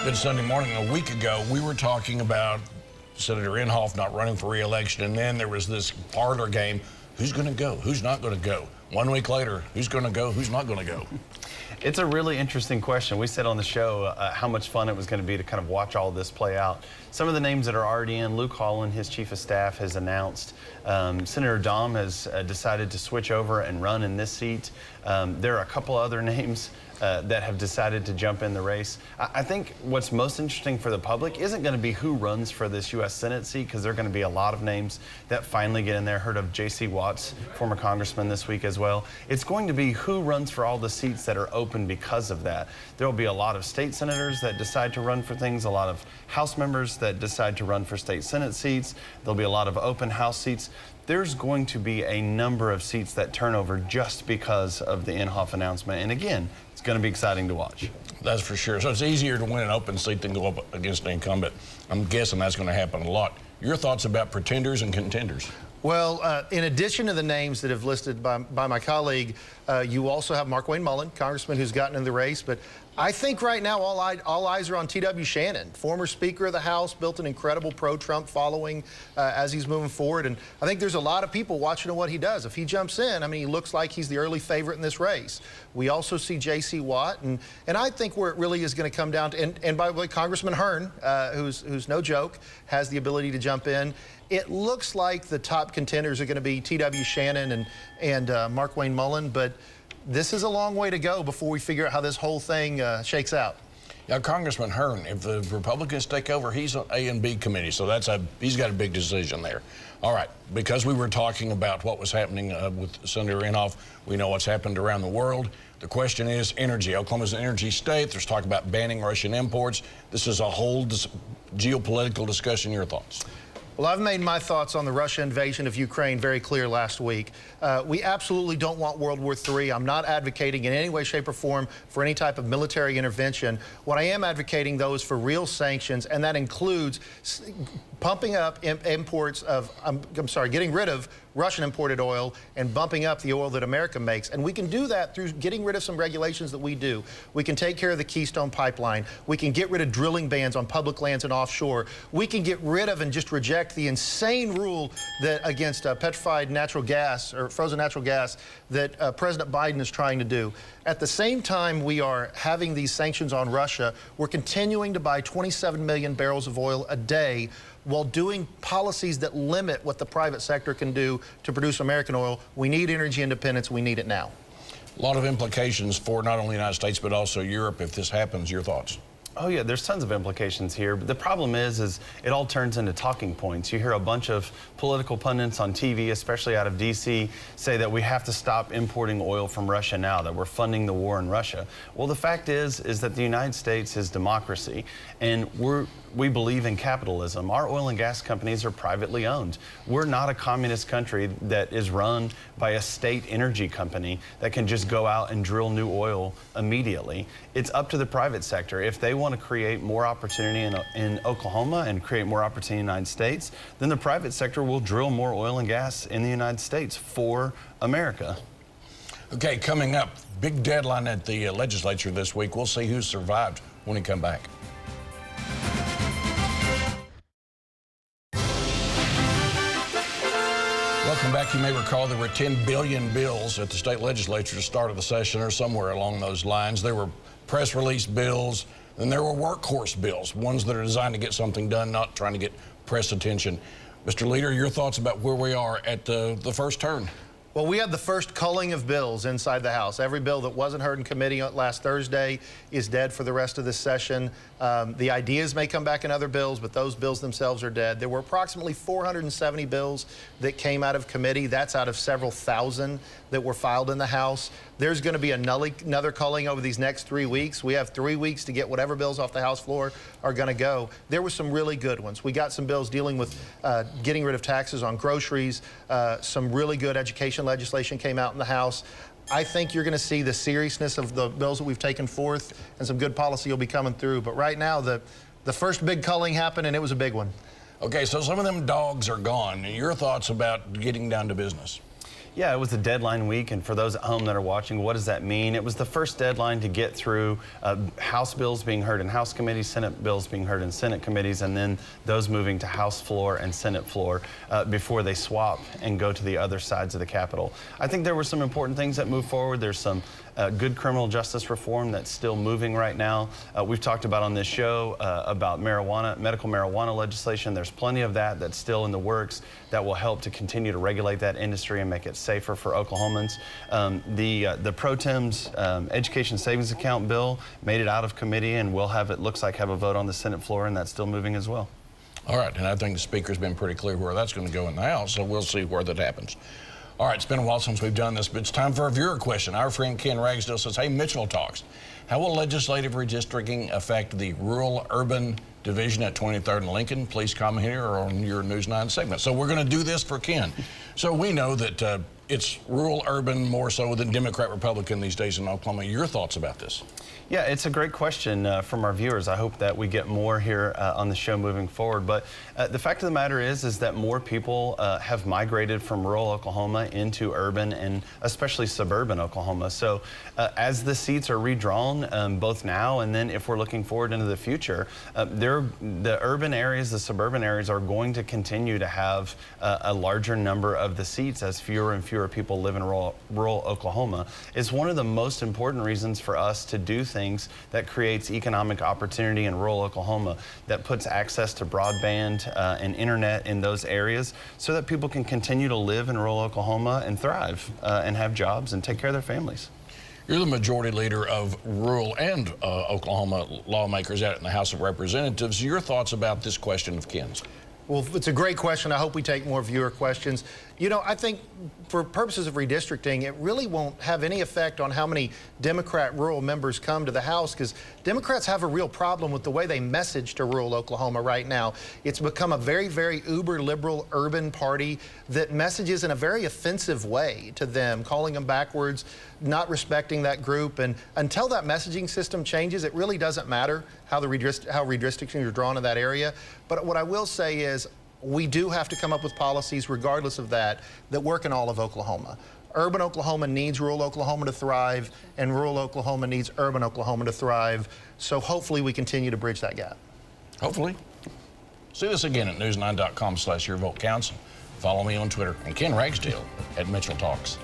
Good Sunday morning. A week ago, we were talking about Senator Inhofe not running for re-election, and then there was this parlor game. Who's going to go? Who's not going to go? 1 week later, who's going to go? Who's not going to go? It's a really interesting question. We said on the show how much fun it was going to be to kind of watch all this play out. Some of the names that are already in, Luke Holland, his chief of staff, has announced. Senator Dom has decided to switch over and run in this seat. There are a couple other names that have decided to jump in the race. I think what's most interesting for the public isn't going to be who runs for this U.S. Senate seat, because there are going to be a lot of names that finally get in there. Heard of J.C. Watts, former congressman, this week as well. It's going to be who runs for all the seats that are open because of that. There will be a lot of state senators that decide to run for things, a lot of House members that decide to run for state Senate seats. There'll be a lot of open House seats. There's going to be a number of seats that turn over just because of the Inhofe announcement. And again, it's going to be exciting to watch. That's for sure. So it's easier to win an open seat than go up against an incumbent. I'm guessing that's going to happen a lot. Your thoughts about pretenders and contenders? Well, in addition to the names that have listed by my colleague, you also have Markwayne Mullin, congressman who's gotten in the race. But I think right now all eyes are on T.W. Shannon, former Speaker of the House, built an incredible pro-Trump following as he's moving forward. And I think there's a lot of people watching what he does. If he jumps in, I mean, he looks like he's the early favorite in this race. We also see J.C. Watt. And I think where it really is going to come down to, and by the way, Congressman Hearn, who's no joke, has the ability to jump in. It looks like the top contenders are going to be T.W. Shannon and Markwayne Mullin, but this is a long way to go before we figure out how this whole thing shakes out. Now, Congressman Hearn, if the Republicans take over, he's on A and B committee, so he's got a big decision there. All right, because we were talking about what was happening with Senator Inhofe, we know what's happened around the world. The question is energy. Oklahoma's an energy state. There's talk about banning Russian imports. This is a whole geopolitical discussion. Your thoughts? Well, I've made my thoughts on the Russia invasion of Ukraine very clear last week. We absolutely don't want World War III. I'm not advocating in any way, shape, or form for any type of military intervention. What I am advocating, though, is for real sanctions, and that includes pumping up imports of, getting rid of Russian imported oil and bumping up the oil that America makes. And we can do that through getting rid of some regulations that we do. We can take care of the Keystone Pipeline. We can get rid of drilling bans on public lands and offshore. We can get rid of and just reject the insane rule that against petrified natural gas or frozen natural gas that President Biden is trying to do. At the same time we are having these sanctions on Russia, we're continuing to buy 27 million barrels of oil a day while doing policies that limit what the private sector can do to produce American oil. We need energy independence. We need it now. A lot of implications for not only the United States, but also Europe if this happens. Your thoughts? Oh, yeah, there's tons of implications here. But the problem is it all turns into talking points. You hear a bunch of political pundits on TV, especially out of D.C., say that we have to stop importing oil from Russia now, that we're funding the war in Russia. Well, the fact is that the United States is democracy, and we believe in capitalism. Our oil and gas companies are privately owned. We're not a communist country that is run by a state energy company that can just go out and drill new oil immediately. It's up to the private sector. If they want to create more opportunity in Oklahoma and create more opportunity in the United States, then the private sector will drill more oil and gas in the United States for America. Okay, coming up, big deadline at the legislature this week. We'll see who survived when we come back. Welcome back. You may recall there were 10 billion bills at the state legislature at the start of the session or somewhere along those lines. There were press release bills, and there were workhorse bills, ones that are designed to get something done, not trying to get press attention. Mr. Leader, your thoughts about where we are at the first turn? Well, we had the first culling of bills inside the House. Every bill that wasn't heard in committee last Thursday is dead for the rest of this session. The ideas may come back in other bills, but those bills themselves are dead. There were approximately 470 bills that came out of committee. That's out of several thousand that were filed in the House. There's going to be another culling over these next 3 weeks. We have 3 weeks to get whatever bills off the House floor are going to go. There were some really good ones. We got some bills dealing with getting rid of taxes on groceries. Some really good education legislation came out in the House. I think you're going to see the seriousness of the bills that we've taken forth, and some good policy will be coming through. But right now, the first big culling happened, and it was a big one. Okay, so some of them dogs are gone. Your thoughts about getting down to business? Yeah, it was a deadline week, and for those at home that are watching, what does that mean? It was the first deadline to get through House bills being heard in House committees, Senate bills being heard in Senate committees, and then those moving to House floor and Senate floor before they swap and go to the other sides of the Capitol. I think there were some important things that moved forward. There's some good criminal justice reform that's still moving right now. We've talked about on this show about medical marijuana legislation. There's plenty of that that's still in the works that will help to continue to regulate that industry and make it safer for Oklahomans. The Pro Tem's Education Savings Account bill made it out of committee, and we'll have, it looks like, have a vote on the Senate floor, and that's still moving as well. All right, and I think the Speaker's been pretty clear where that's going to go in the House, so we'll see where that happens. All right, it's been a while since we've done this, but it's time for a viewer question. Our friend Ken Ragsdale says, hey, Mitchell Talks. How will legislative redistricting affect the rural-urban division at 23rd and Lincoln? Please comment here or on your News 9 segment. So we're going to do this for Ken. So we know that it's rural-urban more so than Democrat-Republican these days in Oklahoma. Your thoughts about this? Yeah, it's a great question from our viewers. I hope that we get more here on the show moving forward. But the fact of the matter is that more people have migrated from rural Oklahoma into urban and especially suburban Oklahoma. So as the seats are redrawn, both now and then if we're looking forward into the future, the urban areas, the suburban areas are going to continue to have a larger number of the seats as fewer and fewer people live in rural Oklahoma. It's one of the most important reasons for us to do things that creates economic opportunity in rural Oklahoma, that puts access to broadband and internet in those areas so that people can continue to live in rural Oklahoma and thrive and have jobs and take care of their families. You're the majority leader of rural and Oklahoma lawmakers out in the House of Representatives. Your thoughts about this question of Ken's? Well, it's a great question. I hope we take more viewer questions. You know, I think for purposes of redistricting, it really won't have any effect on how many Democrat rural members come to the House, because Democrats have a real problem with the way they message to rural Oklahoma right now. It's become a very, very uber liberal urban party that messages in a very offensive way to them, calling them backwards, not respecting that group. And until that messaging system changes, it really doesn't matter how redistricting is drawn in that area. But what I will say is, we do have to come up with policies, regardless of that work in all of Oklahoma. Urban Oklahoma needs rural Oklahoma to thrive, and rural Oklahoma needs urban Oklahoma to thrive. So hopefully we continue to bridge that gap. Hopefully. See us again at news9.com/yourvotecounts. Follow me on Twitter and Ken Ragsdale at Mitchell Talks.